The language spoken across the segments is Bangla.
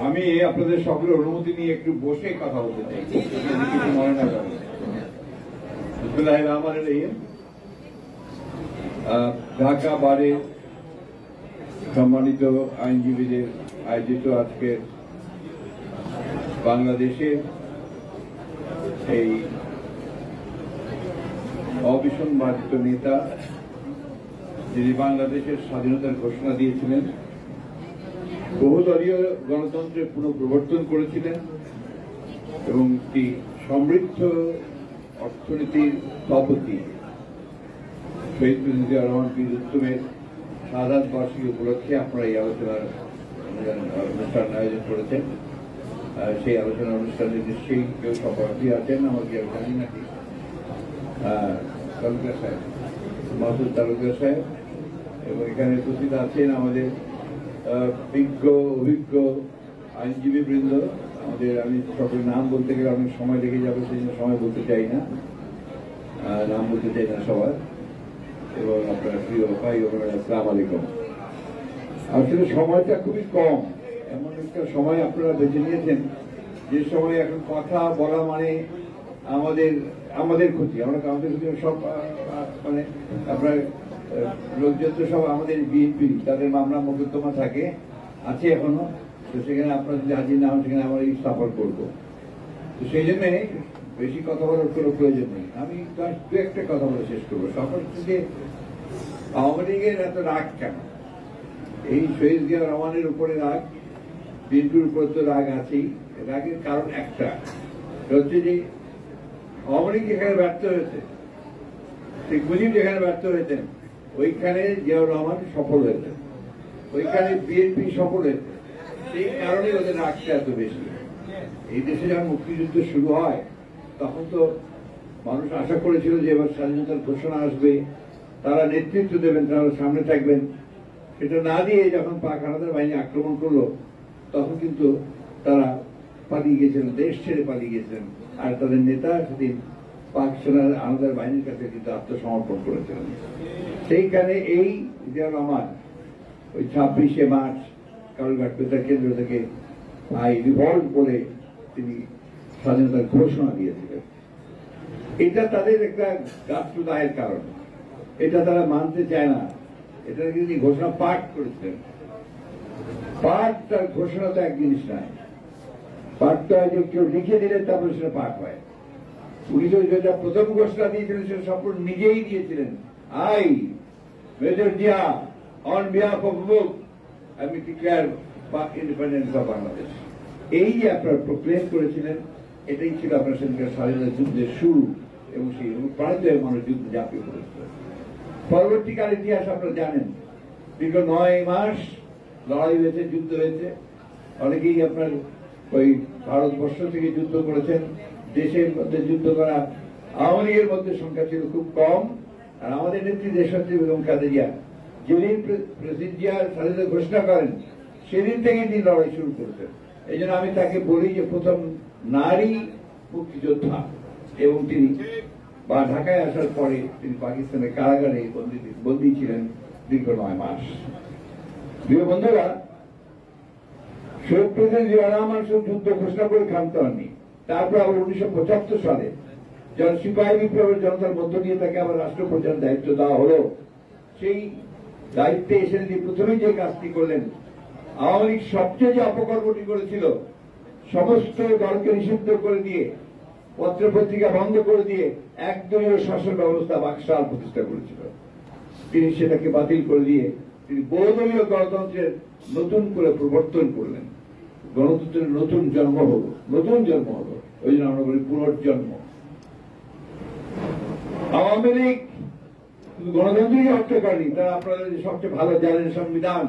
আমি আপনাদের সকলের অনুমতি নিয়ে একটু বসে কথা বলতে চাই, কিছু মনে না করেন। বিসমিল্লাহির রহমানির রহিম। ঢাকা বারে সম্মানিত আইনজীবীদের আয়োজিত আজকে বাংলাদেশের এই অবিসংবাদিত নেতা, যিনি বাংলাদেশের স্বাধীনতার ঘোষণা দিয়েছিলেন, বহুদলীয় গণতন্ত্রের পুনঃপ্রবর্তন করেছিলেন এবং একটি সমৃদ্ধ অর্থনীতির স্থপতি শহীদ প্রেসিডেন্ট জিয়া রহমান বীর উত্তমের শাহাদাত বার্ষিকী উপলক্ষে আপনারা এই আলোচনার অনুষ্ঠান আয়োজন করেছেন। সেই আলোচনা অনুষ্ঠানে নিশ্চয়ই কেউ সভাপতি আছেন, আমাকে জানি নাকি তালুকদার সাহেব, মাসুদ তালুকদার সাহেব, এবং এখানে উপস্থিত আছেন আমাদের বিজ্ঞ অভিজ্ঞ আইনজীবী বৃন্দ। আমি সকলের নাম বলতে গেলে অনেক সময় লেগে যাবে, সেই জন্য সময় বলতে চাই না, নাম বলতে চাই না সবার। এবং আপনার প্রিয় ভাই আসসালাম আলাইকুম। আসলে সময়টা খুবই কম, এমন একটা সময় আপনারা বেছে নিয়েছেন যে সময় এখন কথা বলা মানে আমাদের ক্ষতি। আমাদের ক্ষতি সব মানে আপনার লোকজন তো সব আমাদের বিএনপি, তাদের মামলা মোকদ্দমা আছে এখনো, তো সেখানে আপনারা যদি হাজির না হন সেখানে আমরা সাপোর্ট করবো। তো সেই জন্য বেশি কথা বলার কোনো প্রয়োজন নেই। আমি দু একটা কথা বলে শেষ করবো। সকাল থেকে আওয়ামী লীগের এত রাগ কেন? এই শহীদ জিয়া রহমানের উপরে রাগ, বিএনপির উপরে তো রাগ আছেই। রাগের কারণ একটা হচ্ছে যে আওয়ামী লীগ যেখানে ব্যর্থ হয়েছে, শেখ মুজিব যেখানে ব্যর্থ হয়েছেন, ওইখানে জিয়াউর রহমান সফল হয়েছে, ওইখানে বিএনপি সফল হয়েছে। সেই কারণে ওদের রাগটা এত বেশি। এই দেশে যখন মুক্তিযুদ্ধ শুরু হয় তখন তো মানুষ আশা করেছিল যে এবার স্বাধীনতার ঘোষণা আসবে, তারা নেতৃত্ব দেবেন, তারা সামনে থাকবেন। সেটা না দিয়ে যখন পাক হানাদার বাহিনী আক্রমণ করলো তখন কিন্তু তারা পালিয়ে গিয়েছিলেন, দেশ ছেড়ে পালিয়ে গিয়েছিলেন। আর তাদের নেতা সেদিন পাক সেনার হানাদার বাহিনীর কাছে কিন্তু আত্মসমর্পণ করেছিলেন। সেইখানে এই জিয়াউর রহমান ওই 26শে মার্চ কালুরঘাট পেতার কেন্দ্র থেকে রিভল্ট বলে তিনি স্বাধীনতার ঘোষণা দিয়েছিলেন। এটা তাদের একটা গাত্রদায়ের কারণ, এটা তারা মানতে চায় না। এটা তিনি ঘোষণা পাঠ করেছিলেন। পাঠ তার ঘোষণা তো এক জিনিস নয়। পাঠটা হয় যে কেউ লিখে দিলে তারপরে সেটা পাঠ হয়। উনি তো যেটা প্রথম ঘোষণা দিয়েছিলেন সেটা সম্পূর্ণ নিজেই দিয়েছিলেন। I major Zia on behalf of book আমি ডিক্লেয়ার ইন্ডিপেন্ডেন্স অফ বাংলাদেশ। এই যে আপনারা প্রক্লেম করেছিলেন, এটাই ছিল আপনার সেখানকার স্বাধীনতা যুদ্ধের শুরু এবং সেই প্রাণিত মানুষ যুদ্ধ ঝাঁপিয়ে পড়েছিল। পরবর্তীকাল ইতিহাস আপনারা জানেন, দীর্ঘ 9 মাস লড়াই হয়েছে, যুদ্ধ হয়েছে। অনেকেই আপনার ওই ভারতবর্ষ থেকে যুদ্ধ করেছেন। দেশের মধ্যে যুদ্ধ করা আওয়ামী লীগের মধ্যে সংখ্যা ছিল খুব কম। আর আমাদের নেত্রী দেশনেত্রী বেগম খালেদা জিয়া যেদিন প্রেসিডেন্ট জিয়া স্বাধীনতা ঘোষণা করেন সেদিন থেকেই তিনি লড়াই শুরু করেছেন। এই জন্য আমি তাকে বলি যে প্রথম নারী মুক্তিযোদ্ধা। এবং তিনি ঢাকায় আসার পরে তিনি পাকিস্তানের কারাগারে বন্দী ছিলেন দীর্ঘ 9 মাস। প্রিয় বন্ধুরা, শহীদ প্রেসিডেন্ট জিয়া রহমান শুধু যুদ্ধ ঘোষণা করে ক্ষান্ত হননি। তারপর আবার 1975 সালে যখন সিপাহী বিপ্লবের জনতার মধ্য দিয়ে তাকে আবার রাষ্ট্রপ্রধানের দায়িত্ব দেওয়া হল, সেই দায়িত্বে এসে তিনি প্রথমেই যে কাজটি করলেন, আওয়ামী লীগ সবচেয়ে যে অপকর্মটি করেছিল, সমস্ত দলকে নিষিদ্ধ করে দিয়ে, পত্র পত্রিকা বন্ধ করে দিয়ে একদলীয় শাসন ব্যবস্থা বাকশাল প্রতিষ্ঠা করেছিল। তিনি সেটাকে বাতিল করে দিয়ে তিনি বহুদলীয় গণতন্ত্রের নতুন করে প্রবর্তন করলেন। গণতন্ত্রের নতুন জন্ম হলো। ওই জন্য আমরা বলি পুনর্জন্ম। আওয়ামী লীগ গণতন্ত্রকে হত্যা করেনি, তারা আপনারা সবচেয়ে ভালো জানেন সংবিধান।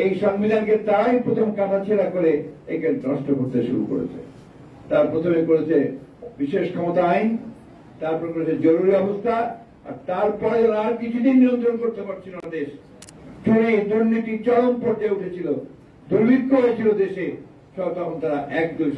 এই সংবিধানকে তারাই প্রথম কাটাছেঁড়া করে একে নষ্ট করতে শুরু করেছে। তার প্রথমে করেছে বিশেষ ক্ষমতা আইন, তারপর করেছে জরুরি অবস্থা, আর তারপরে আর কিছুদিন নিয়ন্ত্রণ করতে পারছিল না দেশ। চুরি দুর্নীতি চরম পর্যায়ে উঠেছিল, দুর্ভিক্ষ হয়েছিল দেশে, তখন তারা একদল